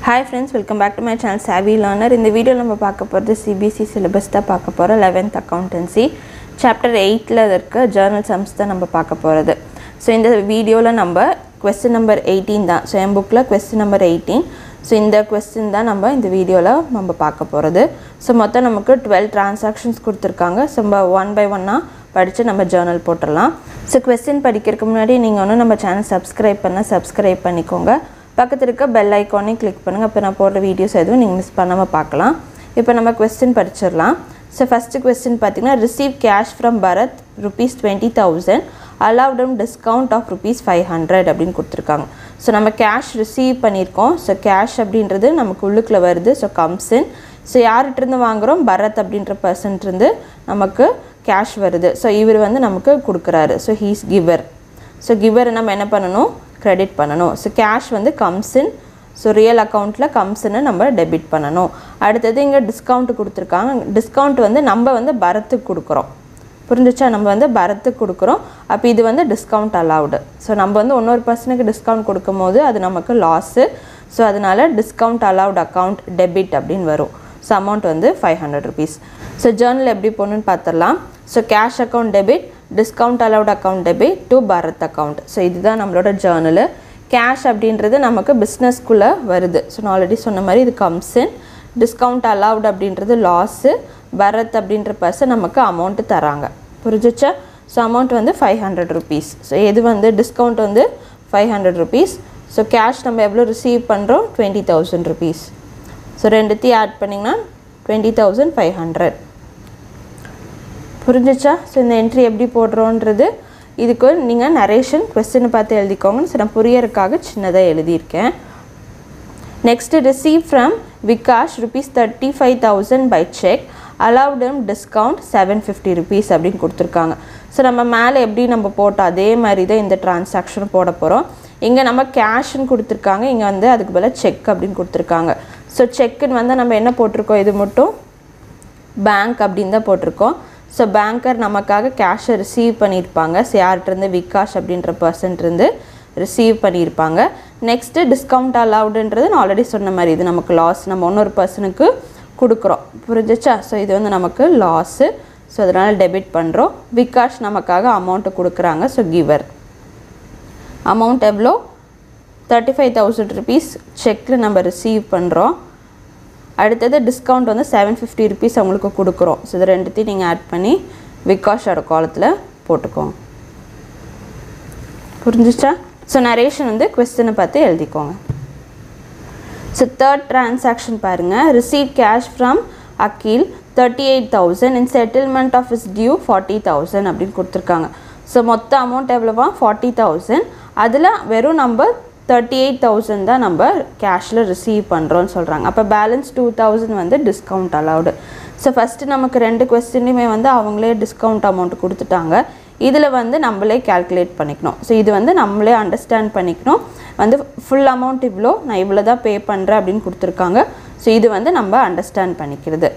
Hi friends, welcome back to my channel Savvy Learner. In the video நம்ம பார்க்க போறது CBSE syllabus தான் பார்க்க போறோம். 11th accountancy chapter 8ல இருக்க journal sums தான் நம்ம பார்க்க போறது. So இந்த வீடியோல நம்ம question number 18 தான். So என் bookல question number 18. So இந்த question தான் நம்ம இந்த வீடியோல நம்ம பார்க்க போறது. So மொத்தம் நமக்கு 12 transactions கொடுத்திருக்காங்க. So நம்ம one by one படிச்சு நம்ம journal போட்டுறலாம். So question படிக்கிறதுக்கு முன்னாடி நீங்க இன்னும் நம்ம channel subscribe பண்ணிக்கோங்க. பக்கத்துல இருக்க bell icon click பண்ணுங்க அப்ப நான் போடுற வீடியோஸ் எதுவும் நீங்க மிஸ் பண்ணாம பார்க்கலாம். இப்போ நம்ம क्वेश्चन படிச்சிரலாம். So first question பாத்தீங்கன்னா receive cash from Bharat rupees 20000 allowed him discount of rupees 500 அப்படினு கொடுத்திருக்காங்க. So நம்ம cash receive பண்ணிருக்கோம். So cash அப்படின்றது நமக்கு உள்ளுக்குள்ள வருது. So comes in. So யார்கிட்ட இருந்து வாங்குறோம்? Bharat அப்படிங்கற person இருந்து நமக்கு cash வருது. So இவர் வந்து நமக்கு கொடுக்கறாரு. So he is giver. So giver நம்ம என்ன பண்ணனும்? Credit பண்ணனும். So cash வந்து comes in. So real accountல comes in நம்ம debit பண்ணனும். அடுத்து இங்க discount கொடுத்திருக்காங்க. Discount வந்து நம்ம வந்து பரத்துக்கு கொடுக்கறோம். புரிஞ்சுச்சா? நம்ம வந்து பரத்துக்கு கொடுக்கறோம். அப்ப இது வந்து discount allowed. So நம்ம வந்து இன்னொரு பர்சனுக்கு discount கொடுக்கும்போது அது நமக்கு loss. So அதனால discount allowed account debit அப்படினு வரும். So amount வந்து 500 rupees. So journal எப்படி போணும்னு பார்த்தறலாம். So cash account debit, discount allowed account debit to Bharat account. So இதுதான் நம்மளோட journal. Cash அப்படின்றது நமக்கு business குள்ள வருது. So நான் ஆல்ரெடி சொன்ன மாதிரி இது comes in. Discount allowed அப்படின்றது loss. Bharat அப்படின்ற person நமக்கு amount தராங்க. புரிஞ்சுச்சா? So amount வந்து 500 rupees. So இது வந்து discount வந்து 500 rupees. So cash நம்ம எவ்வளவு receive பண்றோம்? 20000 rupees. So ரெண்டுத்தையும் ஆட் பண்ணீங்கன்னா 20500. புரிஞ்சுச்சா? So இந்த என்ட்ரி எப்படி போடுறோம்ன்றது இதுக்கு நீங்க நரேஷன் क्वेश्चन பார்த்து எழுதிக்கோங்க. சோ நான் புரியறதுக்காக சின்னதா எழுதி இருக்கேன். Next receive from Vikash rupees 35000 by check allowed him discount 750 rupees அப்படினு கொடுத்திருக்காங்க. சோ நம்ம மேலே எப்படி நம்ம போட்ட அதே மாதிரி தான் இந்த டிரான்சாக்ஷன் போட போறோம். இங்க நம்ம cash ன்னு கொடுத்திருக்காங்க. இங்க வந்து அதுக்கு பதிலா check அப்படினு கொடுத்திருக்காங்க. சோ check ன்னு வந்து நம்ம என்ன போட்டுருக்கோம்? இது மட்டும் bank அப்படினு தான் போட்டுருக்கோம். So banker நமக்காக cash receive பண்ணிருப்பாங்க. So யார்ட்ட இருந்து? விகாஷ் அப்படிங்கற person இருந்து receive பண்ணிருப்பாங்க. Next discount allowedன்றது நான் ஆல்ரெடி சொன்ன மாதிரி இது நமக்கு loss. நம்ம இன்னொரு personக்கு கொடுக்கறோம். புரிஞ்சுச்சா? So இது வந்து நமக்கு loss. So அதனால debit பண்றோம். விகாஷ் நமக்காக amount கொடுக்கறாங்க. So giver. Amount எவ்வளோ? 35000 rupees checkல நம்ம receive பண்றோம். அடுத்து டிஸ்கவுண்ட் வந்து 750 rupees உங்களுக்கு கொடுக்கறோம். சோ இது ரெண்டுத்தையும் நீங்க ஆட் பண்ணி விகாஷோட காலத்துல போட்டுக்கோங்க. புரிஞ்சுச்சா? சோ நரேஷன் வந்து क्वेश्चन பார்த்து எழுதிக்கோங்க. சோ third transaction பாருங்க. receive cash from Akil 38000 in settlement of his due 40000 அப்படி கொடுத்திருக்காங்க. சோ மொத்த அமௌண்ட் எவ்வளவா? 40000. அதுல வெறும் நம்பர் 38000 தான் நம்ம கேஷ்ல ரிசீவ் பண்றோம்னு சொல்றாங்க. அப்ப பேலன்ஸ் 2000 வந்து டிஸ்கவுண்ட் அலௌட். சோ ஃபர்ஸ்ட் நமக்கு ரெண்டு क्वेश्चनலயே வந்து அவங்களே டிஸ்கவுண்ட் அமௌண்ட் கொடுத்துட்டாங்க. இதுல வந்து நம்மளே கால்குலேட் பண்ணிக்கணும். சோ இது வந்து நம்மளே அண்டர்ஸ்டாண்ட் பண்ணிக்கணும். வந்து full amount இவ்ளோ நான் இவ்ளோ தான் பே பண்றேன் அப்படினு கொடுத்திருக்காங்க. சோ இது வந்து நம்ம அண்டர்ஸ்டாண்ட் பண்ணிக்கிறது.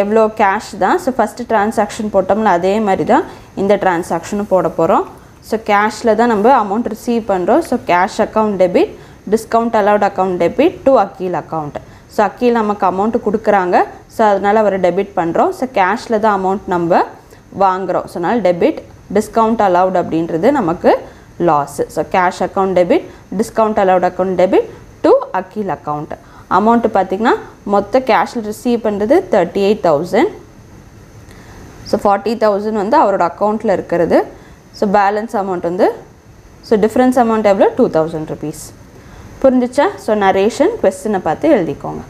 எவ்ளோ கேஷ் தான். சோ ஃபர்ஸ்ட் டிரான்சாக்ஷன் போட்டோம்ல அதே மாதிரி தான் இந்த டிரான்சாக்ஷனும் போட போறோம். So cashல தான் நம்ம amount receive பண்றோம். So cash account debit, discount allowed account debit to Akil account. So Akil நமக்கு amount கொடுக்கறாங்க. So அதனால அவரை debit பண்றோம். So cashல தான் amount நம்ம வாங்குறோம். So அதனால debit, discount allowed அப்படின்றது நமக்கு loss. So cash account debit, discount allowed account debit to Akil account. Amount பாத்தீங்கன்னா மொத்த cashல receive பண்றது 38000. So 40000 வந்து அவரோட அக்கவுண்ட்ல இருக்குது. So balance amount வந்து so difference amount எவ்வளவு? 2000 rupees. புரிஞ்சுச்சா? So narration question பார்த்து எழுதிக்கோங்க.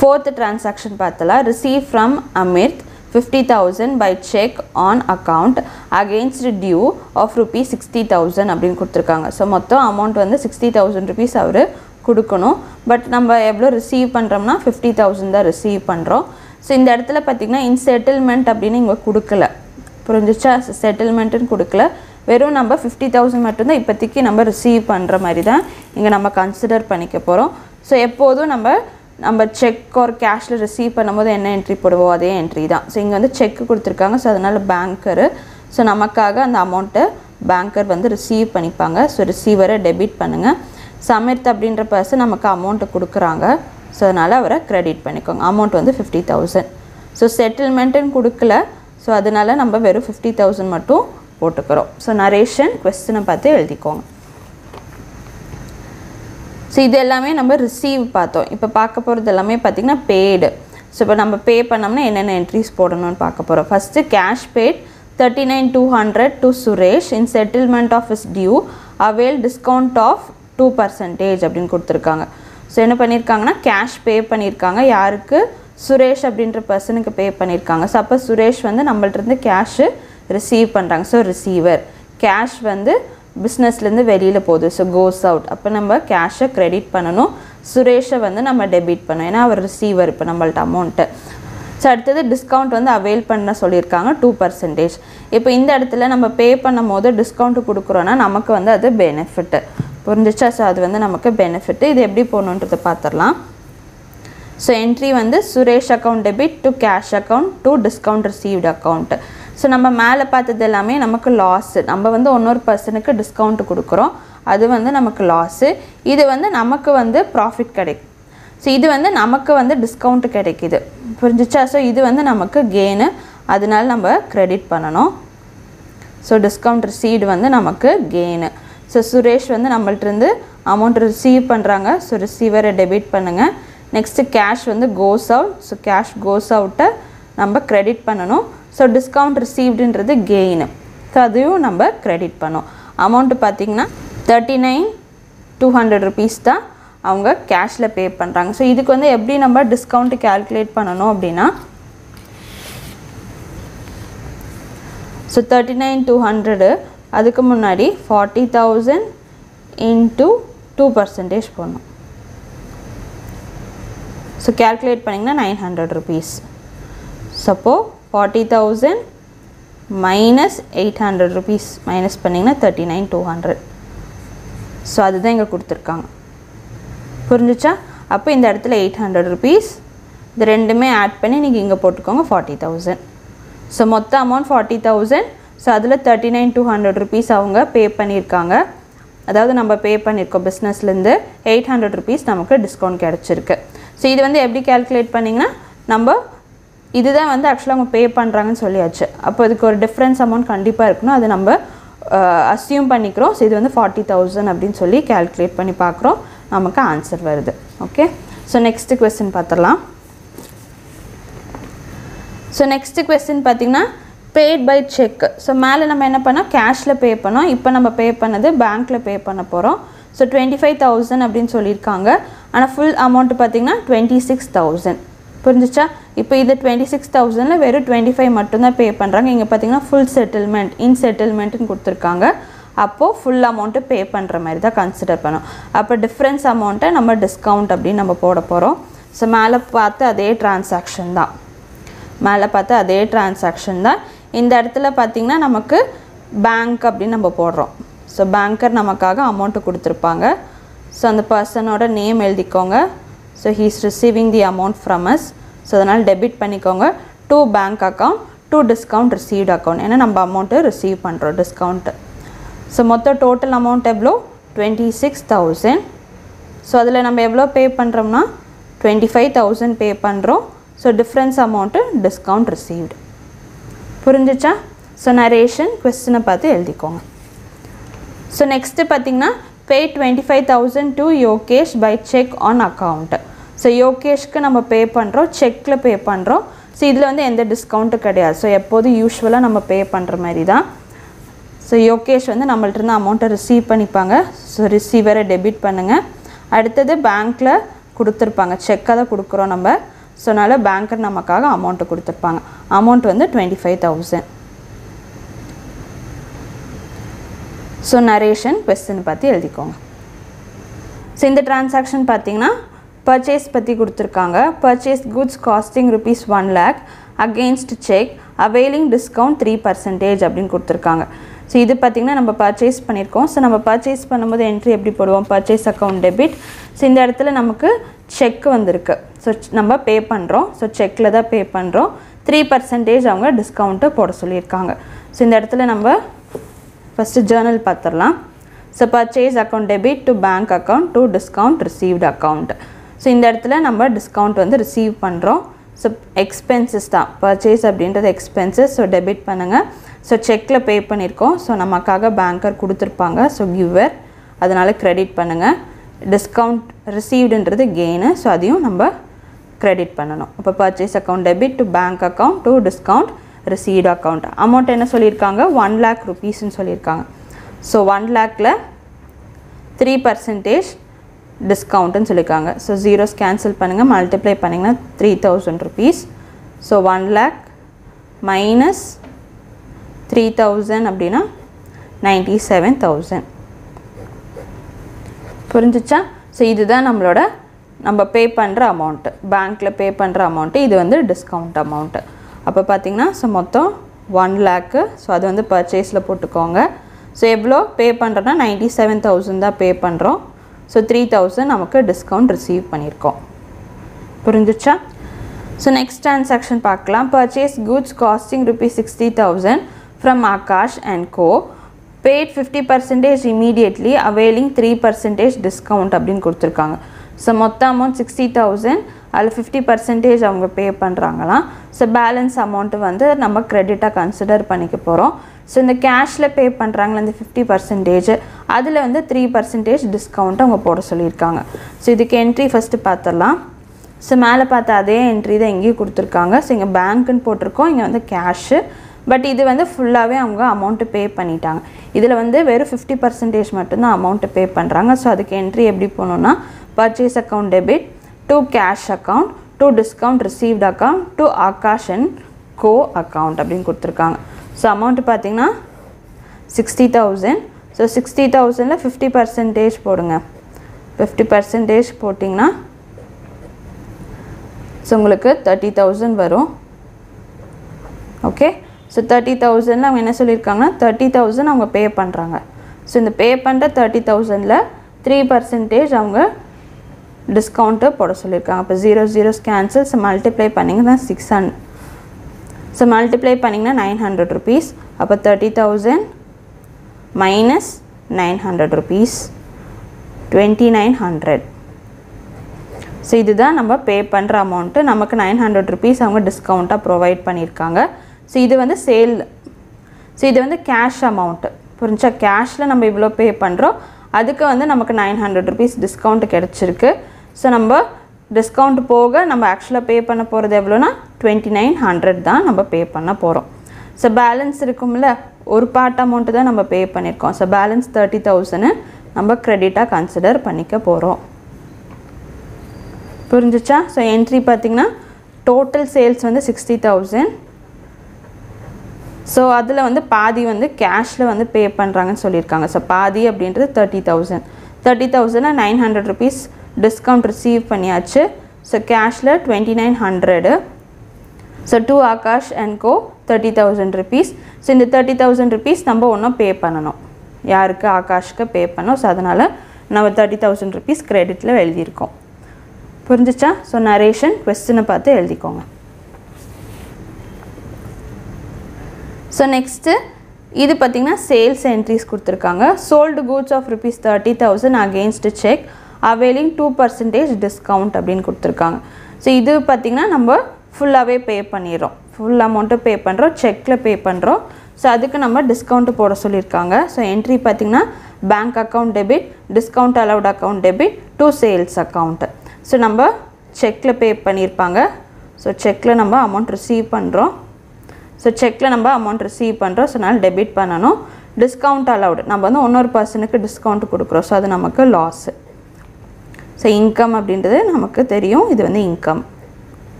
Fourth transaction பார்த்தலாம். receive from Amit 50000 by check on account against due of rupees 60000 அப்படினு கொடுத்திருக்காங்க. So மொத்த amount வந்து 60000 rupees அவரு கொடுக்கணும். பட் நம்ம எவ்வளவு ரிசீவ் பண்றோம்னா 50000 தான் ரிசீவ் பண்றோம். So இந்த இடத்துல பாத்தீங்கன்னா in settlement அப்படினு இங்க கொடுக்கல. புரிஞ்சுச்சா? செட்டில்மென்ட்னு கொடுக்கல. வெறும் நம்ம 50000 மட்டும் தான் இப்போதைக்கு நம்ம ரிசீவ் பண்ற மாதிரி தான் இங்க நம்ம கன்சிடர் பண்ணிக்க போறோம். சோ எப்போதும் நம்ம செக் ஆர் கேஷ்ல ரிசீவ் பண்ணும்போது என்ன என்ட்ரி போடுவோம் அதே என்ட்ரி தான். சோ இங்க வந்து செக் கொடுத்திருக்காங்க. சோ அதனால பேங்கர் சோ நமக்காக அந்த அமௌண்ட்டை பேங்கர் வந்து ரிசீவ் பண்ணிப்பாங்க. சோ ரிசீவரை டெபிட் பண்ணுங்க. சமிர்த் அப்படிங்கற पर्सन நமக்கு அமௌண்ட் கொடுக்கறாங்க. ஸோ அதனால் அவரை கிரெடிட் பண்ணிக்கோங்க. அமௌண்ட் வந்து 50,000. ஸோ செட்டில்மெண்ட்டுன்னு கொடுக்கல, ஸோ அதனால் நம்ம வெறும் 50,000 மட்டும் போட்டுக்கிறோம். ஸோ நரேஷன் கொஸ்டினை பார்த்து எழுதிக்கோங்க. ஸோ இது எல்லாமே நம்ம ரிசீவ் பார்த்தோம். இப்போ பார்க்க போகிறது எல்லாமே பார்த்திங்கன்னா பெய்டு. ஸோ இப்போ நம்ம பே பண்ணோம்னா என்னென்ன என்ட்ரிஸ் போடணும்னு பார்க்க போகிறோம். First cash paid 39,200 to Suresh in settlement of is due avail discount of 2% அப்படின்னு கொடுத்துருக்காங்க. ஸோ என்ன பண்ணியிருக்காங்கன்னா கேஷ் பே பண்ணியிருக்காங்க. யாருக்கு? சுரேஷ் அப்படின்ற பர்சனுக்கு பே பண்ணியிருக்காங்க. ஸோ அப்போ சுரேஷ் வந்து நம்மள்ட்ட கேஷு ரிசீவ் பண்ணுறாங்க. So receiver. கேஷ் வந்து பிஸ்னஸ்லேருந்து வெளியில் போகுது. So goes out. அப்போ நம்ம கேஷை க்ரெடிட் பண்ணணும், சுரேஷை வந்து நம்ம டெபிட் பண்ணணும். ஏன்னா அவர் ரிசீவர் இப்போ நம்மள்ட்ட அமௌண்ட்டு. ஸோ அடுத்தது டிஸ்கவுண்ட் வந்து அவைல் பண்ண சொல்லியிருக்காங்க 2%. இப்போ இந்த இடத்துல நம்ம பே பண்ணும் போது டிஸ்கவுண்ட் கொடுக்குறோன்னா நமக்கு வந்து அது பெனிஃபிட்டு. புரிஞ்சிச்சா? ஸோ அது வந்து நமக்கு பெனிஃபிட்டு. இது எப்படி போகணுன்றதை பார்த்துடலாம். ஸோ என்ட்ரி வந்து Suresh account debit to cash account to discount received account. So நம்ம மேலே பார்த்தது எல்லாமே நமக்கு லாஸு. நம்ம வந்து இன்னொரு பர்சனுக்கு டிஸ்கவுண்ட் கொடுக்குறோம், அது வந்து நமக்கு லாஸு. இது வந்து நமக்கு வந்து ப்ராஃபிட் கிடைக்கும். ஸோ இது வந்து நமக்கு வந்து டிஸ்கவுண்ட் கிடைக்கிது. புரிஞ்சிச்சா? ஸோ இது வந்து நமக்கு கெயினு, அதனால நம்ம கிரெடிட் பண்ணணும். ஸோ டிஸ்கவுண்ட் ரிசீவ்டு வந்து நமக்கு கெயினு. ஸோ சுரேஷ் வந்து நம்மள்ட்ட அமௌண்ட் ரிசீவ் பண்ணுறாங்க. ஸோ ரிசீவரை டெபிட் பண்ணுங்கள். நெக்ஸ்ட்டு கேஷ் வந்து goes out. So cash goes அவுட்டை நம்ம கிரெடிட் பண்ணணும். ஸோ டிஸ்கவுண்ட் ரிசீவ்டுன்றது கெயின். ஸோ அதையும் நம்ம கிரெடிட் பண்ணோம். அமௌண்ட்டு பார்த்திங்கன்னா 39,200 rupees தான் அவங்க கேஷில் பே பண்ணுறாங்க. ஸோ இதுக்கு வந்து எப்படி நம்ம டிஸ்கவுண்ட் கேல்குலேட் பண்ணணும் அப்படின்னா, ஸோ 39,200 அதுக்கு முன்னாடி 40,000 into 2% போடணும். ஸோ கேல்குலேட் பண்ணிங்கன்னா 900 rupees. சப்போ 40,000 minus 800 rupees மைனஸ் பண்ணிங்கன்னா 39,200. ஸோ அதுதான் இங்கே கொடுத்துருக்காங்க. புரிஞ்சிச்சா? அப்போ இந்த இடத்துல 800 rupees, இது ரெண்டுமே ஆட் பண்ணி நீங்கள் இங்கே போட்டுக்கோங்க 40,000. ஸோ மொத்த அமௌண்ட் 40,000. ஸோ அதில் 39,200 rupees அவங்க பே பண்ணியிருக்காங்க. அதாவது நம்ம பே பண்ணியிருக்கோம் பிஸ்னஸ்லேருந்து 800 rupees நமக்கு டிஸ்கவுண்ட் கிடச்சிருக்கு. ஸோ இது வந்து எப்படி கேல்குலேட் பண்ணிங்கன்னா, நம்ம இதுதான் வந்து ஆக்சுவலாக அவங்க பே பண்ணுறாங்கன்னு சொல்லியாச்சு. அப்போ இதுக்கு ஒரு டிஃப்ரென்ஸ் அமௌண்ட் கண்டிப்பாக இருக்கணும், அது நம்ம அஸ்யூம் பண்ணிக்கிறோம். ஸோ இது வந்து 40,000 அப்படின்னு சொல்லி கேல்குலேட் பண்ணி பார்க்குறோம், நமக்கு ஆன்சர் வருது. ஓகே, ஸோ நெக்ஸ்ட்டு கொஸ்டின் பார்த்துடலாம். ஸோ நெக்ஸ்ட்டு கொஸ்டின் பார்த்திங்கன்னா பேட் பை செக். ஸோ மேலே நம்ம என்ன பண்ணோம், கேஷில் பே பண்ணோம். இப்போ நம்ம பே பண்ணது பேங்க்கில் பே பண்ண போகிறோம். ஸோ 25,000 அப்படின்னு சொல்லியிருக்காங்க. ஆனால் ஃபுல் அமௌண்ட்டு பார்த்திங்கன்னா 26,000. புரிஞ்சிச்சா? இப்போ இது 26,000ல் வெறும் 25 மட்டும்தான் பே பண்ணுறாங்க. இங்கே பார்த்திங்கன்னா ஃபுல் செட்டில்மெண்ட், இன் செட்டில்மெண்ட்டுன்னு கொடுத்துருக்காங்க. அப்போது ஃபுல் அமௌண்ட்டு பே பண்ணுற மாதிரி தான் கன்சிடர் பண்ணோம். அப்போ டிஃப்ரென்ஸ் அமௌண்ட்டை நம்ம டிஸ்கவுண்ட் அப்படின்னு நம்ம போட போகிறோம். ஸோ மேலே பார்த்து அதே டிரான்சாக்ஷன் தான், மேலே பார்த்து அதே டிரான்சாக்ஷன் தான். இந்த இடத்துல பார்த்திங்கன்னா நமக்கு பேங்க் அப்படின்னு நம்ம போடுறோம். ஸோ பேங்கர் நமக்காக அமௌண்ட்டு கொடுத்துருப்பாங்க. ஸோ அந்த பர்சனோட நேம் எழுதிக்கோங்க. So he is receiving the amount from us. So அதனால் டெபிட் பண்ணிக்கோங்க to bank account to discount received account. ஏன்னா நம்ம அமௌண்ட்டு ரிசீவ் பண்ணுறோம் டிஸ்கவுண்ட்டு. ஸோ மொத்த டோட்டல் அமௌண்ட் எவ்வளோ, 26,000. ஸோ அதில் நம்ம எவ்வளோ பே பண்ணுறோம்னா 25,000 பே பண்ணுறோம். So difference amount discount received. புரிஞ்சிச்சா? ஸோ நரேஷன் கொஸ்டினை பார்த்து எழுதிக்கோங்க. ஸோ நெக்ஸ்ட்டு பார்த்திங்கன்னா pay 25,000 to Yogesh by cheque on account. So யோகேஷ்க்கு நம்ம பே பண்ணுறோம், செக்கில் பே பண்ணுறோம். ஸோ இதில் வந்து எந்த டிஸ்கவுண்ட்டும் கிடையாது. ஸோ எப்போதும் யூஸ்வலாக நம்ம பே பண்ணுற மாதிரி தான். ஸோ யோகேஷ் வந்து நம்மள்ட்ட அமௌண்ட்டை ரிசீவ் பண்ணிப்பாங்க. ஸோ ரிசீவரை டெபிட் பண்ணுங்கள். அடுத்தது பேங்க்கில் கொடுத்துருப்பாங்க, செக்காக தான் கொடுக்குறோம் நம்ம. ஸோ அதனால் பேங்கர் நமக்காக அமௌண்ட்டு கொடுத்துருப்பாங்க. அமௌண்ட் வந்து 25,000. ஸோ நரேஷன் கொஸ்டின் பார்த்து எழுதிக்கோங்க. ஸோ இந்த டிரான்சாக்ஷன் பார்த்திங்கன்னா பர்ச்சேஸ் பற்றி கொடுத்துருக்காங்க. Purchase goods costing rupees 1 lakh against cheque availing discount 3% அப்படின்னு கொடுத்துருக்காங்க. ஸோ இது பார்த்திங்கன்னா நம்ம பர்ச்சேஸ் பண்ணியிருக்கோம். ஸோ நம்ம பர்ச்சேஸ் பண்ணும்போது என்ட்ரி எப்படி போடுவோம், பர்ச்சேஸ் அக்கௌண்ட் டெபிட். ஸோ இந்த இடத்துல நமக்கு செக் வந்திருக்கு. ஸோ நம்ம பே பண்ணுறோம். ஸோ செக்கில் தான் பே பண்ணுறோம். 3% அவங்க டிஸ்கவுண்ட்டு போட சொல்லியிருக்காங்க. ஸோ இந்த இடத்துல நம்ம ஃபஸ்ட்டு ஜேர்னல் பார்த்துடலாம். So purchase account debit to bank account to discount received account. So இந்த இடத்துல நம்ம டிஸ்கவுண்ட் வந்து ரிசீவ் பண்ணுறோம். ஸோ எக்ஸ்பென்சஸ் தான், பர்ச்சேஸ் அப்படின்றது எக்ஸ்பென்சஸ். ஸோ டெபிட் பண்ணுங்கள். ஸோ செக்கில் பே பண்ணியிருக்கோம். ஸோ நமக்காக பேங்கர் கொடுத்துருப்பாங்க. ஸோ கிவர், அதனால் கிரெடிட் பண்ணுங்கள். டிஸ்கவுண்ட் ரிசீவ்டுன்றது கெயினு. ஸோ அதையும் நம்ம கிரெடிட் பண்ணணும். அப்போ purchase account debit to bank account to discount received account. Amount என்ன சொல்லியிருக்காங்க? 1 lakh rupeesன்னு சொல்லியிருக்காங்க. ஸோ 1 lakhல 3% டிஸ்கவுண்ட்டுன்னு சொல்லியிருக்காங்க. ஸோ ஜீரோஸ் கேன்சல் பண்ணுங்கள், மல்டிப்ளை பண்ணிங்கன்னா 3000 rupees. ஸோ 1 lakh minus 3000 அப்படின்னா 97,000. புரிஞ்சிச்சா? ஸோ இதுதான் நம்மளோட நம்ம பே பண்ணுற அமௌண்ட்டு, பேங்க்கில் பே பண்ணுற அமௌண்ட்டு. இது வந்து டிஸ்கவுண்ட் அமௌண்ட்டு. அப்போ பார்த்திங்கன்னா ஸோ மொத்தம் 1 lakh. ஸோ அது வந்து பர்ச்சேஸில் போட்டுக்கோங்க. ஸோ எவ்வளோ பே பண்ணுறோன்னா 97,000 தான் பே பண்ணுறோம். ஸோ 3,000 நமக்கு டிஸ்கவுண்ட் ரிசீவ் பண்ணியிருக்கோம். புரிஞ்சிச்சா? ஸோ நெக்ஸ்ட் ட்ரான்சாக்ஷன் பார்க்கலாம். Purchase goods costing ₹60,000 from Akash and co, paid 50% immediately availing 3% டிஸ்கவுண்ட் அப்படின்னு கொடுத்துருக்காங்க. ஸோ மொத்த அமௌண்ட் 60,000, அதில் 50% அவங்க பே பண்ணுறாங்களாம். ஸோ பேலன்ஸ் அமௌண்ட்டு வந்து நம்ம க்ரெடிட்டாக கன்சிடர் பண்ணிக்க போகிறோம். ஸோ இந்த கேஷில் பே பண்ணுறாங்களா இந்த 50%, அதில் வந்து 3% டிஸ்கவுண்ட் அவங்க போட சொல்லியிருக்காங்க. ஸோ இதுக்கு என்ட்ரி ஃபஸ்ட்டு பார்த்துடலாம். ஸோ மேலே பார்த்த அதே என்ட்ரி தான் எங்கேயும் கொடுத்துருக்காங்க. ஸோ இங்கே பேங்க்குன்னு போட்டிருக்கோம், இங்கே வந்து கேஷு. பட் இது வந்து ஃபுல்லாகவே அவங்க அமௌண்ட்டு பே பண்ணிட்டாங்க. இதில் வந்து வெறும் 50% மட்டும்தான் அமௌண்ட்டு பே பண்ணுறாங்க. ஸோ அதுக்கு என்ட்ரி எப்படி போகணுன்னா purchase account debit to cash account to discount received account to Akash and Co account அப்படின்னு கொடுத்துருக்காங்க. ஸோ அமௌண்ட்டு பார்த்தீங்கன்னா 60,000. ஸோ 60,000ல் 50% போடுங்க. 50% போட்டிங்கன்னா ஸோ உங்களுக்கு 30,000 வரும். ஓகே, ஸோ 30,000ல் அவங்க என்ன சொல்லியிருக்காங்கன்னா 30,000 அவங்க பே பண்ணுறாங்க. ஸோ இந்த பே பண்ணுற 30,000ல் 3% அவங்க டிஸ்கவுண்ட்டு போட சொல்லியிருக்காங்க. அப்போ 0 கேன்சல். ஸோ மல்டிப்ளை பண்ணிங்கன்னா 600. ஸோ மல்டிப்ளை பண்ணிங்கன்னா 900 rupees. அப்போ 30,000 minus 900 rupees 2,900. ஸோ இதுதான் நம்ம பே பண்ணுற அமௌண்ட்டு. நமக்கு 900 rupees அவங்க டிஸ்கவுண்ட்டாக ப்ரொவைட் பண்ணியிருக்காங்க. ஸோ இது வந்து சேல். ஸோ இது வந்து கேஷ் அமௌண்ட்டு. புரிஞ்சா? கேஷில் நம்ம இவ்வளோ பே பண்ணுறோம், அதுக்கு வந்து நமக்கு 900 rupees டிஸ்கவுண்ட் கிடச்சிருக்கு. ஸோ நம்ம டிஸ்கவுண்ட் போக நம்ம ஆக்சுவலாக பே பண்ண போகிறது எவ்வளோனா 2,900 தான் நம்ம பே பண்ண போகிறோம். ஸோ பேலன்ஸ் இருக்கும்ல, ஒரு பார்ட் அமௌண்ட்டு தான் நம்ம பே பண்ணியிருக்கோம். ஸோ பேலன்ஸ் 30,000 நம்ம க்ரெடிட்டாக கன்சிடர் பண்ணிக்க போகிறோம். புரிஞ்சிச்சா? ஸோ என்ட்ரி பார்த்திங்கன்னா டோட்டல் சேல்ஸ் வந்து 60,000. ஸோ அதில் வந்து பாதி வந்து கேஷில் வந்து பே பண்ணுறாங்கன்னு சொல்லியிருக்காங்க. ஸோ பாதி அப்படின்றது 30,000. 30,000 900 rupees டிஸ்கவுண்ட் ரிசீவ் பண்ணியாச்சு. ஸோ கேஷில் 2,900. So to Akash and co 30,000 rupees. So இந்த 30,000 rupees நம்ம ஒன்றும் பே பண்ணணும். யாருக்கு? ஆகாஷ்க்கு பே பண்ணோம். ஸோ அதனால் நம்ம 30,000 rupees கிரெடிட்டில் எழுதியிருக்கோம். புரிஞ்சிச்சா? ஸோ நரேஷன் கொஸ்டினை பார்த்து எழுதிக்கோங்க. ஸோ நெக்ஸ்ட்டு இது பார்த்திங்கன்னா சேல்ஸ் என்ட்ரிஸ் கொடுத்துருக்காங்க. Sold goods of ₹30,000 against cheque availing 2% discount அப்படின்னு கொடுத்துருக்காங்க. ஸோ இது பார்த்திங்கன்னா நம்ம ஃபுல்லாகவே பே பண்ணிடுறோம். ஃபுல் அமௌண்ட்டு பே பண்ணுறோம், செக்கில் பே பண்ணுறோம். ஸோ அதுக்கு நம்ம டிஸ்கவுண்ட்டு போட சொல்லியிருக்காங்க. ஸோ என்ட்ரி பார்த்திங்கன்னா bank account debit discount allowed account debit to sales account. So நம்ம செக்கில் பே பண்ணியிருப்பாங்க. ஸோ செக்கில் நம்ம அமௌண்ட் ரிசீவ் பண்ணுறோம். ஸோ செக்கில் நம்ம அமௌண்ட் ரிசீவ் பண்ணுறோம். ஸோ அதனால் டெபிட் பண்ணணும். டிஸ்கவுண்ட் அலவுட் நம்ம வந்து இன்னொரு பர்சனுக்கு டிஸ்கவுண்ட் கொடுக்குறோம். ஸோ அது நமக்கு லாஸு. ஸோ இன்கம் அப்படின்றது நமக்கு தெரியும், இது வந்து இன்கம்.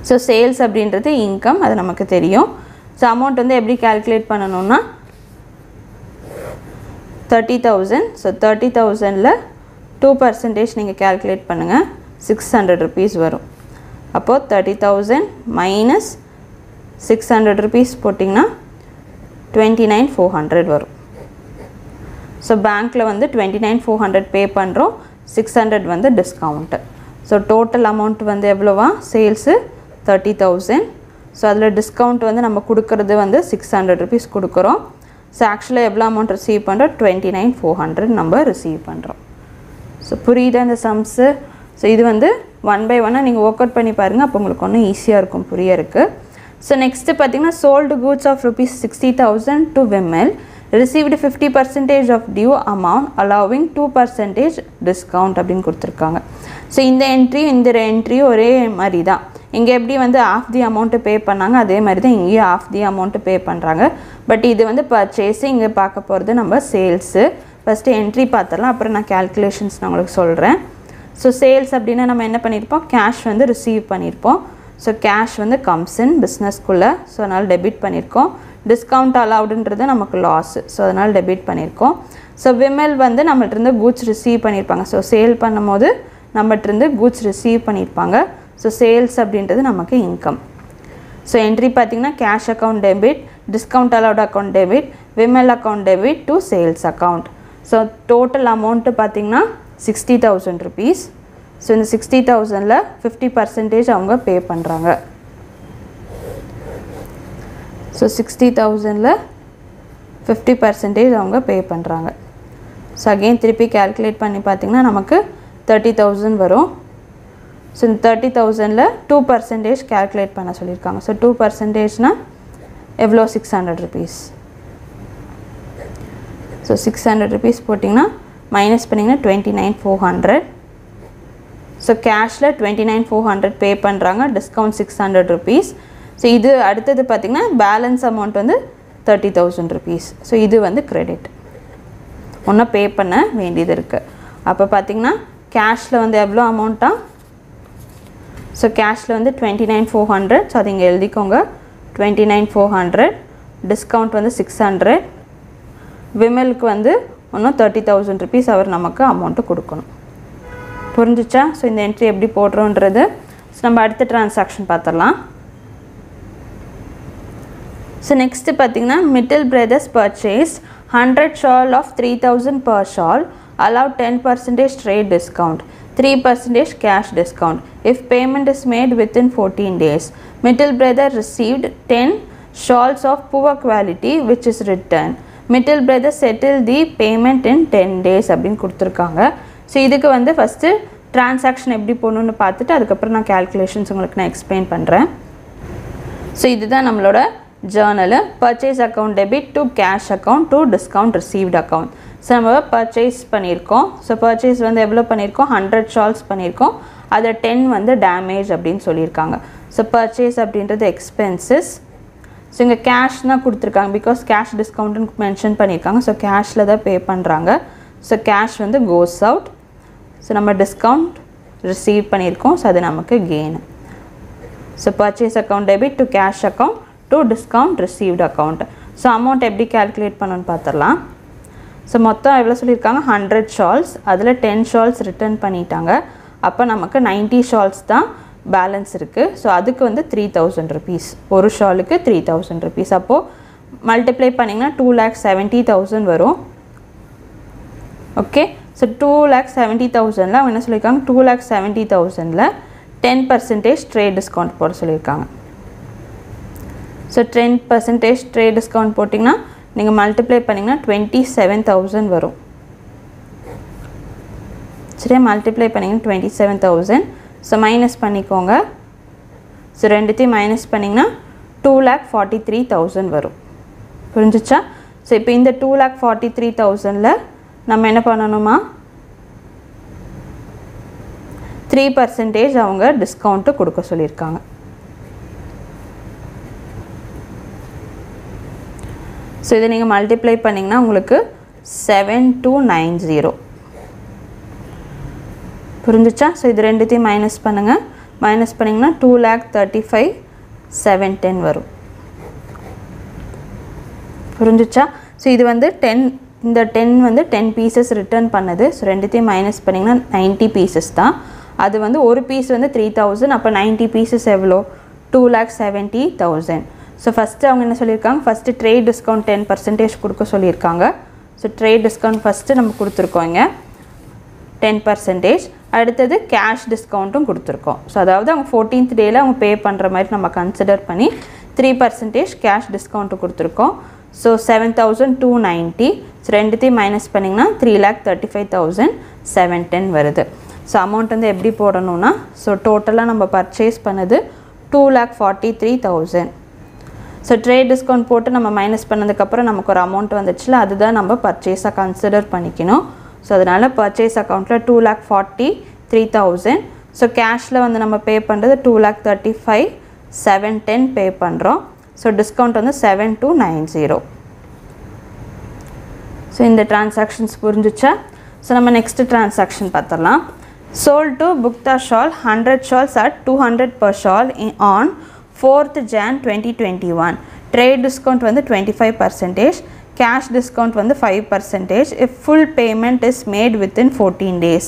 ஸோ சேல்ஸ் அப்படின்றது இன்கம், அது நமக்கு தெரியும். ஸோ அமௌண்ட் வந்து எப்படி கால்குலேட் பண்ணணும்னா 30,000. ஸோ 30,000ல் 2% நீங்கள் கால்குலேட் பண்ணுங்கள், 600 rupees வரும். அப்போது 30,000 minus 600 rupees போட்டிங்கன்னா 29,400 வரும். ஸோ பேங்க்கில் வந்து 29,400 பே பண்ணுறோம், 600 வந்து டிஸ்கவுண்ட்டு. ஸோ டோட்டல் அமௌண்ட் வந்து எவ்வளோவா? சேல்ஸு 30,000. ஸோ அதில் டிஸ்கவுண்ட் வந்து நம்ம கொடுக்குறது வந்து 600 rupees கொடுக்குறோம். ஸோ ஆக்சுவலாக எவ்வளோ அமௌண்ட் ரிசீவ் பண்ணுறோம்? 29,400 நம்ம ரிசீவ் பண்ணுறோம். ஸோ புரியுதா இந்த சம்ஸு? ஸோ இது வந்து 1 by 1 நீங்கள் ஒர்க் அவுட் பண்ணி பாருங்கள், அப்போ உங்களுக்கு ஒன்றும் ஈஸியாக இருக்கும் புரியறதுக்கு. ஸோ நெக்ஸ்ட்டு பார்த்தீங்கன்னா sold goods of ₹60,000 to Vimal, received 50% of due amount allowing 2% discount அப்படின்னு கொடுத்துருக்காங்க. ஸோ இந்த என்ட்ரியும் இந்த என்ட்ரியும் ஒரே மாதிரி தான். இங்கே எப்படி வந்து ஆஃப் தி அமௌண்ட்டு பே பண்ணாங்க அதே மாதிரி தான் இங்கேயும் ஆஃப் தி அமௌண்ட்டு பே பண்ணுறாங்க. பட் இது வந்து பர்ச்சேஸு, இங்கே பார்க்க போகிறது நம்ம சேல்ஸு. ஃபஸ்ட்டு என்ட்ரி பார்த்துடலாம், அப்புறம் நான் கேல்குலேஷன்ஸ் நான் உங்களுக்கு சொல்கிறேன். ஸோ சேல்ஸ் அப்படின்னா நம்ம என்ன பண்ணியிருப்போம், கேஷ் வந்து ரிசீவ் பண்ணியிருப்போம். ஸோ கேஷ் வந்து கம்ஸ் இன் பிஸ்னஸ்க்குள்ளே, ஸோ அதனால் டெபிட் பண்ணியிருக்கோம். டிஸ்கவுண்ட் அலவுடுன்றது நமக்கு லாஸு, ஸோ அதனால் டெபிட் பண்ணியிருக்கோம். ஸோ விமல் வந்து நம்மள்கிட்ட கூட்ஸ் ரிசீவ் பண்ணியிருப்பாங்க. ஸோ சேல் பண்ணும் போது நம்மகிட்ட கூட்ஸ் ரிசீவ் பண்ணியிருப்பாங்க. ஸோ சேல்ஸ் அப்படின்றது நமக்கு இன்கம். ஸோ என்ட்ரி பார்த்திங்கன்னா cash account debit, discount allowed account debit, Vimal account debit to sales account. So total amount பார்த்திங்கன்னா ₹60,000. ஸோ இந்த 60,000ல் 50% அவங்க பே பண்ணுறாங்க. ஸோ 60,000ல் 50% அவங்க பே பண்ணுறாங்க. ஸோ அகெயின் திருப்பி கேல்குலேட் பண்ணி பார்த்திங்கன்னா நமக்கு 30,000 வரும். ஸோ இந்த 30,000ல் 2% கேல்குலேட் பண்ண சொல்லியிருக்காங்க. ஸோ 2%னால் எவ்வளோ, ₹600. ஸோ ₹600 போட்டிங்கன்னா மைனஸ் பண்ணிங்கன்னா 29,400. ஸோ கேஷில் 29,400 பே பண்ணுறாங்க, டிஸ்கவுண்ட் ₹600. ஸோ இது அடுத்தது பார்த்திங்கன்னா பேலன்ஸ் அமௌண்ட் வந்து ₹30,000. ஸோ இது வந்து கிரெடிட், ஒன்றும் பே பண்ண வேண்டியது இருக்குது. அப்போ பார்த்திங்கன்னா கேஷில் வந்து எவ்வளோ அமௌண்ட்டாக, ஸோ கேஷில் வந்து 29,400. ஸோ அது இங்கே எழுதிக்கோங்க, 29,400. டிஸ்கவுண்ட் வந்து 600. விமலுக்கு வந்து இன்னும் ₹30,000 அவர் நமக்கு அமௌண்ட்டு கொடுக்கணும். புரிஞ்சிச்சா? ஸோ இந்த என்ட்ரி எப்படி போடுறோன்றது. ஸோ நம்ம அடுத்த டிரான்சாக்ஷன் பார்த்துடலாம். ஸோ நெக்ஸ்ட்டு பார்த்திங்கன்னா மிட்டில் brothers purchase 100 shawl of 3,000 per shawl, allow 10% trade discount, 3% cash discount if payment is made within 14 days. Mittal brother received 10 shawls of poor quality which is returned. Mittal brother settled the payment in 10 days அப்படின்னு கொடுத்துருக்காங்க. So இதுக்கு வந்து first transaction எப்படி போகணுன்னு பார்த்துட்டு அதுக்கப்புறம் நான் calculations உங்களுக்கு நான் எக்ஸ்பிளைன் பண்ணுறேன். ஸோ இதுதான் நம்மளோட journal. Purchase account debit to cash account to discount received account. So நம்ம பர்ச்சேஸ் பண்ணியிருக்கோம். ஸோ பர்ச்சேஸ் வந்து எவ்வளோ பண்ணியிருக்கோம், 100 shawls பண்ணியிருக்கோம். அதில் 10 வந்து டேமேஜ் அப்படின்னு சொல்லியிருக்காங்க. ஸோ பர்ச்சேஸ் அப்படின்றது எக்ஸ்பென்சஸ். ஸோ இங்கே கேஷ் தான் கொடுத்துருக்காங்க, பிகாஸ் கேஷ் டிஸ்கவுண்ட்டுன்னு மென்ஷன் பண்ணியிருக்காங்க. ஸோ கேஷில் தான் பே பண்ணுறாங்க. ஸோ கேஷ் வந்து கோஸ் அவுட். ஸோ நம்ம டிஸ்கவுண்ட் ரிசீவ் பண்ணியிருக்கோம். ஸோ அது நமக்கு gain. So purchase account debit to cash account to discount received account. So amount எப்படி கேல்குலேட் பண்ணணும்னு பார்த்துடலாம். ஸோ மொத்தம் எவ்வளோ சொல்லியிருக்காங்க, 100 shawls, அதில் 10 shawls ரிட்டர்ன் பண்ணிட்டாங்க. அப்போ நமக்கு 90 shawls தான் பேலன்ஸ் இருக்குது. ஸோ அதுக்கு வந்து ₹3,000, ஒரு ஷாலுக்கு ₹3,000. அப்போது மல்டிப்ளை பண்ணிங்கன்னா 2,70,000 வரும். ஓகே, ஸோ 2,70,000ல் அவங்க என்ன சொல்லியிருக்காங்க, 2,70,000ல் 10% ட்ரேட் டிஸ்கவுண்ட் போட சொல்லியிருக்காங்க. ஸோ 10% ட்ரேட் டிஸ்கவுண்ட் போட்டிங்கன்னா நீங்கள் மல்டிப்ளை பண்ணிங்கன்னா 27,000 வரும். சரியா, மல்டிப்ளை பண்ணிங்கன்னா 27,000. ஸோ மைனஸ் பண்ணிக்கோங்க. ஸோ ரெண்டுத்தையும் மைனஸ் பண்ணிங்கன்னா 2,43,000 வரும். புரிஞ்சிச்சா? ஸோ இப்போ இந்த 2,43,000ல் நம்ம என்ன பண்ணணுமா, 3% அவங்க டிஸ்கவுண்ட்டு கொடுக்க சொல்லியிருக்காங்க. ஸோ இதை நீங்கள் மல்டிப்ளை பண்ணிங்கன்னா உங்களுக்கு 7290. புரிஞ்சிச்சா? ஸோ இது ரெண்டுத்தையும் மைனஸ் பண்ணுங்கள். மைனஸ் பண்ணிங்கன்னா 2,35,710 வரும். புரிஞ்சிச்சா? ஸோ இது வந்து 10, இந்த 10 வந்து 10 பீசஸ் ரிட்டர்ன் பண்ணுது. ஸோ ரெண்டுத்தையும் மைனஸ் பண்ணிங்கன்னா 90 பீசஸ் தான். அது வந்து ஒரு பீஸ் வந்து 3,000. அப்போ 90 பீசஸ் எவ்வளோ, 2,70,000. ஸோ ஃபஸ்ட்டு அவங்க என்ன சொல்லியிருக்காங்க, ஃபஸ்ட்டு ட்ரேட் டிஸ்கவுண்ட் 10% கொடுக்க சொல்லியிருக்காங்க. ஸோ ட்ரேட் டிஸ்கவுண்ட் ஃபஸ்ட்டு நம்ம கொடுத்துருக்கோங்க 10%. அடுத்தது கேஷ் டிஸ்கவுண்ட்டும் கொடுத்துருக்கோம். ஸோ அதாவது அவங்க 14th டேயில் அவங்க பே பண்ணுற மாதிரி நம்ம கன்சிடர் பண்ணி 3% கேஷ் டிஸ்கவுண்ட்டு கொடுத்துருக்கோம். ஸோ 7,290. ஸோ ரெண்டுத்தையும் மைனஸ் பண்ணிங்கன்னா 3,35,000. 710 வருது. ஸோ அமௌண்ட் வந்து எப்படி போடணும்னா ஸோ டோட்டலாக நம்ம பர்ச்சேஸ் பண்ணது 2,43,000. ஸோ ட்ரேட் டிஸ்கவுண்ட் போட்டு நம்ம மைனஸ் பண்ணதுக்கப்புறம் நமக்கு ஒரு அமௌண்ட் வந்துச்சுல அதுதான் நம்ம பர்ச்சேஸாக கன்சிடர் பண்ணிக்கணும். ஸோ அதனால் பர்ச்சேஸ் அக்கௌண்ட்டில் 2,43,000. ஸோ கேஷில் வந்து நம்ம பே பண்ணுறது 2,35,710 பே பண்ணுறோம். ஸோ டிஸ்கவுண்ட் வந்து 7,290. ஸோ இந்த டிரான்சாக்ஷன்ஸ் புரிஞ்சிச்சா? ஸோ நம்ம நெக்ஸ்ட்டு டிரான்சாக்ஷன் பார்த்துடலாம். sold to Bukta shawl 100 shawls at 200 per shawl on 4th Jan 2021. Trade discount வந்து 25%, cash discount வந்து 5% if full payment is made within 14 days.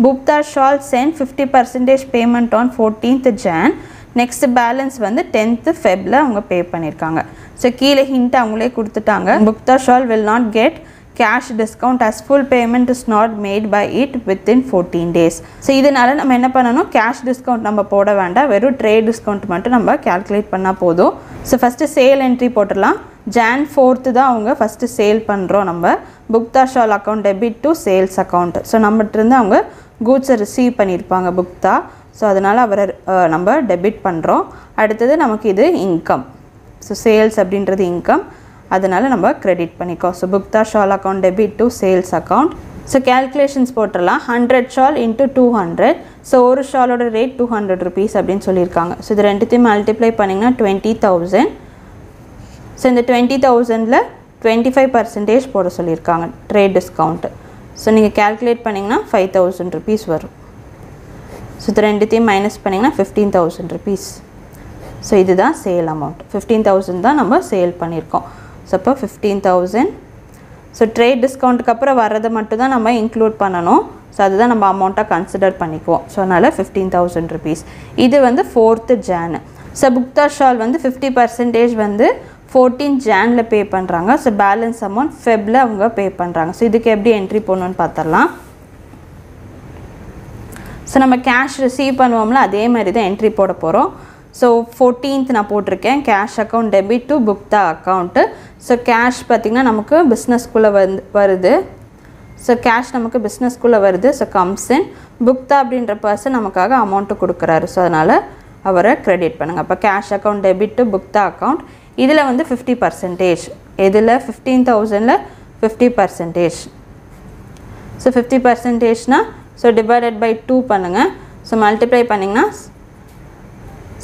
Bukta shawl sent 50% payment on 14th Jan. Next balance வந்து 10th Febல அவங்க பே பண்ணியிருக்காங்க. So கீழே hint அவங்களே கொடுத்துட்டாங்க. Bukta shawl will not get cash discount as full payment is not made by it within 14 days. So இதனால நம்ம என்ன பண்ணணும், கேஷ் டிஸ்கவுண்ட் நம்ம போட வேண்டாம், வெறும் ட்ரேட் டிஸ்கவுண்ட் மட்டும் நம்ம கால்குலேட் பண்ணால் போதும். ஸோ ஃபஸ்ட்டு சேல் என்ட்ரி போட்டுடலாம். Jan 4th தான் அவங்க ஃபஸ்ட்டு சேல் பண்ணுறோம். நம்ம புக்தா shawl account debit to sales account. So நம்மகிட்டருந்து அவங்க கூட்ஸை ரிசீவ் பண்ணியிருப்பாங்க புக்தா. ஸோ அதனால் அவரை நம்ம டெபிட் பண்ணுறோம். அடுத்தது நமக்கு இது இன்கம். ஸோ சேல்ஸ் அப்படின்றது இன்கம், அதனால் நம்ம கிரெடிட் பண்ணிக்கோம். ஸோ புக்தா shawl account debit to sales account. So calculations போட்டுடலாம். 100 ஷால் இன்ட்டு 200. ஸோ ஒரு ஷாலோட ரேட் 200 rupees அப்படின்னு சொல்லியிருக்காங்க. ஸோ இது ரெண்டுத்தையும் மல்டிப்ளை பண்ணிங்கன்னா 20,000. ஸோ இந்த 20,000ல் 25% போட சொல்லியிருக்காங்க ட்ரேட் டிஸ்கவுண்ட்டு. ஸோ நீங்கள் கேல்குலேட் பண்ணிங்கன்னா 5,000 rupees வரும். ஸோ இது ரெண்டுத்தையும் மைனஸ் பண்ணிங்கன்னா 15,000 rupees. ஸோ இதுதான் சேல் அமௌண்ட். 15,000 தான் நம்ம சேல் பண்ணியிருக்கோம். ஸோ அப்போ 15,000. ஸோ ட்ரேட் டிஸ்கவுண்ட்டுக்கு அப்புறம் வர்றதை மட்டும் தான் நம்ம இன்க்ளூட் பண்ணணும். ஸோ அதுதான் நம்ம அமௌண்ட்டாக கன்சிடர் பண்ணிக்குவோம். ஸோ அதனால் 15,000 rupees. இது வந்து 4th Jan. ஸோ புக்தா ஷால் வந்து 50% வந்து 14th Janல பே பண்ணுறாங்க. ஸோ பேலன்ஸ் அமௌண்ட் ஃபெப்ல அவங்க பே பண்ணுறாங்க. ஸோ இதுக்கு எப்படி என்ட்ரி போடணுன்னு பார்த்துடலாம். ஸோ நம்ம கேஷ் ரிசீவ் பண்ணுவோம்ல அதே மாதிரி தான் என்ட்ரி போட போகிறோம். ஸோ 14th நான் போட்டிருக்கேன். கேஷ் அக்கௌண்ட் டெபிட் டு புக்தா அக்கௌண்ட்டு. ஸோ கேஷ் பார்த்திங்கன்னா நமக்கு பிஸ்னஸ்குள்ளே வருது. ஸோ கேஷ் நமக்கு பிஸ்னஸ்குள்ளே வருது. So comes in. புக்தா அப்படின்ற பர்சன் நமக்காக அமௌண்ட்டு கொடுக்குறாரு. ஸோ அதனால் அவரை கிரெடிட் பண்ணுங்கள். அப்போ கேஷ் அக்கௌண்ட் டெபிட் டு புக்தா அக்கௌண்ட். இதில் வந்து 50%. இதில் 15,000ல் 50%. ஸோ 50%னா ஸோ டிவைடட் பை 2 பண்ணுங்கள். ஸோ மல்டிப்ளை பண்ணிங்கன்னா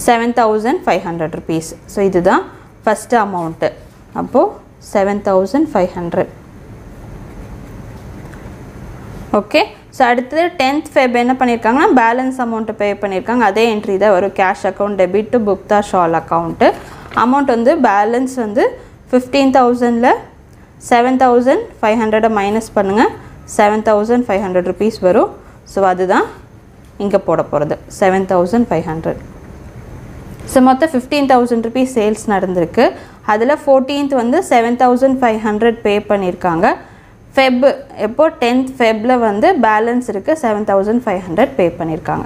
7,500 rupees. ஸோ இதுதான் ஃபஸ்ட்டு அமௌண்ட்டு. அப்போது 7,500. ஓகே. ஸோ அடுத்தது 10th Feb என்ன பண்ணியிருக்காங்கன்னா பேலன்ஸ் அமௌண்ட்டு பே பண்ணியிருக்காங்க. அதே என்ட்ரி தான் வரும். கேஷ் அக்கௌண்ட் டெபிட் டு புக்தா ஷால் அக்கௌண்ட்டு. அமௌண்ட் வந்து பேலன்ஸ் வந்து 15,000ல் 7,500 மைனஸ் பண்ணுங்கள். 7,500 rupees வரும். ஸோ அதுதான் இங்கே போட போகிறது 7,500. ஸோ மொத்தம் 15,000 rupees சேல்ஸ் நடந்திருக்கு. அதில் 14th வந்து 7,500 பே பண்ணியிருக்காங்க. ஃபெப் எப்போ 10th Febல வந்து பேலன்ஸ் இருக்குது 7,500 பே பண்ணியிருக்காங்க.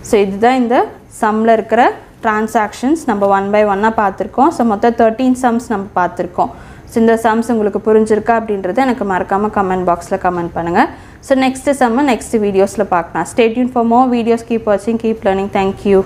ஸோ இதுதான் இந்த சம்மில் இருக்கிற டிரான்சாக்ஷன்ஸ் நம்ம 1 by 1 பார்த்துருக்கோம். ஸோ மொத்தம் 13 sums நம்ம பார்த்துருக்கோம். ஸோ இந்த சம்ஸ் உங்களுக்கு புரிஞ்சிருக்கா அப்படின்றத எனக்கு மறக்காமல் கமெண்ட் பாக்ஸில் கமெண்ட் பண்ணுங்கள். ஸோ நெக்ஸ்ட்டு சம்மை நெக்ஸ்ட் வீடியோஸில் பார்க்கலாம். Stay tune for more videos. Keep வாட்சிங், கீப் லேர்னிங். தேங்க்யூ.